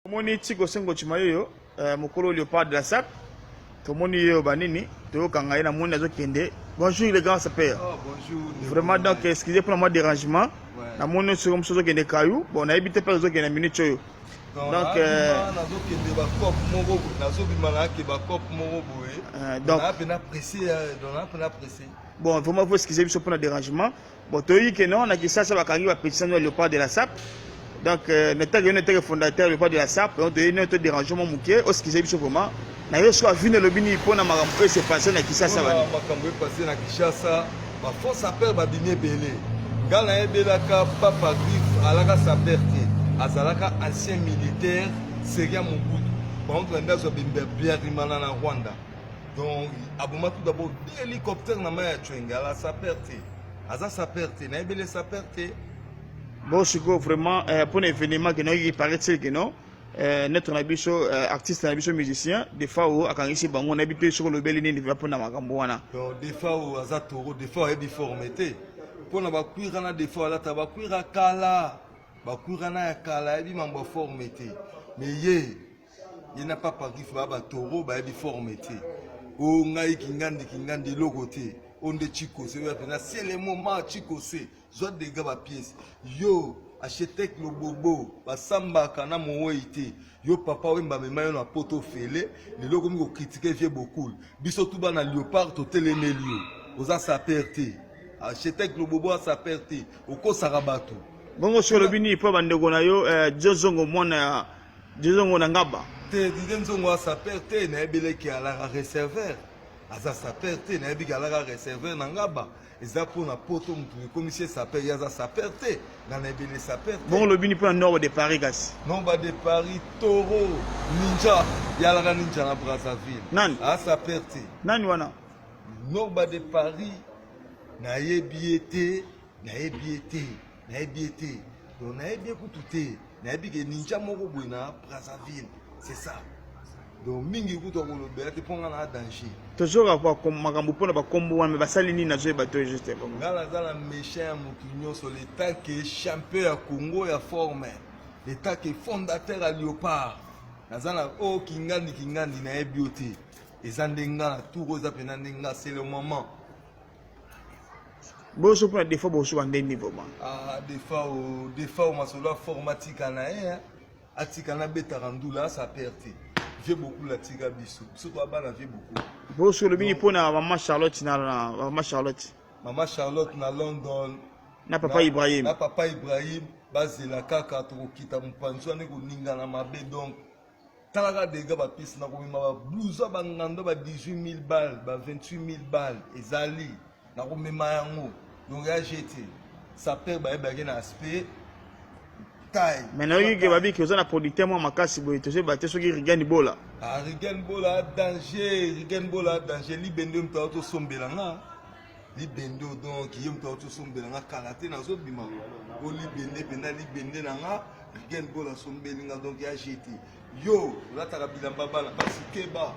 Moni Tiko Sengo Chimayo, Mokolo Léopard de la SAP, Tomoni Yo Banini, Théo Kangaïna Mouna Zokende. Bonjour les grands sapeurs. Oh, bonjour. Vraiment, donc, excusez pour le dérangement. La monnaie sur comme chose qui est caillou. Bon, on a évité pas les autres qui est minute. Donc, bon, vraiment, vous excusez pour le dérangement. Bon, tu as que non, on a dit ça, ça va carrément à petit le Léopard de la SAP. Donc, notre fondateur, le Léopard de la SAP, on a eu notre dérangement, mouké, excusez vraiment. Na yo so avine le bini pona makambo e se passer na Kinshasa ba makambo e passer na Kinshasa ba force appel ba bini belé ngala ebelaka papa griffe alaka sa perte azalaka ancien militaire Seria Mobutu par contre ndazo bimbe bien rimana na Rwanda donc aboma tout d'abord hélicoptère na maya twenga la sa perte aza sa perte na ebele sa perte bon siko vraiment pour l'événement que nous paraît que non notre artiste musicien des fois quand ici bango on habite sur le bel ni va pour na makambo wana donc des fois aza toro des fois e biformité pour na bakuira na des fois la tabakuira kala bakuira na kala e bi mambo formité mais il n'a pas par griffe ba toro ba e biformité o ngai kingandi logoté onde chiko c'est na c'est le moment chiko c'est zo de gaba pièce yo architecte le bobo basamba kana moite yo papa wemba memayo na poto fele le loko mi ko critiquer vie beaucoup biso tout ba na Léopard to telemelio oza sa perte architecte le bobo a sa perte oko sarabatu bongo sur le bini po bandeko na yo jozongo mona jozongo na ngaba te dizenzongo a sa perte na ebeleki ala réservoir aza sa perte na ebiki ala réservoir na ngaba eza pour na poto mutu commissaire s'appelle yaza sa perte na ebele sa perte bon le bini pour nord de Paris gas non ba de Paris Toro ninja yala ninja na Brazzaville nani a sa perte nani wana non ba de Paris na yebiete donc na yebie kututé na yebike ninja moko boy na Brazzaville c'est ça donc mingi kuto ko lo bela te ponga na danger toujours quoi makambo pona ba kombo wana basali ni na zo bato juste bon ngala zala méchant mukinyo sur l'état qui est champion à Congo ya forme l'état qui est fondateur à Léopard nazana o kingandi na ebioti ezandenga na tout rosa penandenga c'est le moment bon je prends des fois bon sur un niveau ah des fois masolo informatique na atika na betarandula ça perte j'ai beaucoup la tiga biso surtout abana j'ai beaucoup bon sur le bini pona maman Charlotte na maman Charlotte na London na papa Ibrahim bazela kaka to kita mpanzo ne ko ninga na mabe donc talaga dega ba piste na ko mema ba blues ba ngando ba 18000 balles ba 28000 balles ezali na ko mema yango donc ya jeté ça perd ba na aspect. Maintenant, il y a des gens qui ont producteur moi makasi boy to se batte so ki Rigen Bola. Ah Rigen Bola danger li bendo mta to sombela nga. Li bendo donc yem mta to sombela nga kalaté na zo bima. O li bende na nga Rigen Bola sombeli nga donc ya jeté. Yo, la ta bilamba bana basikeba.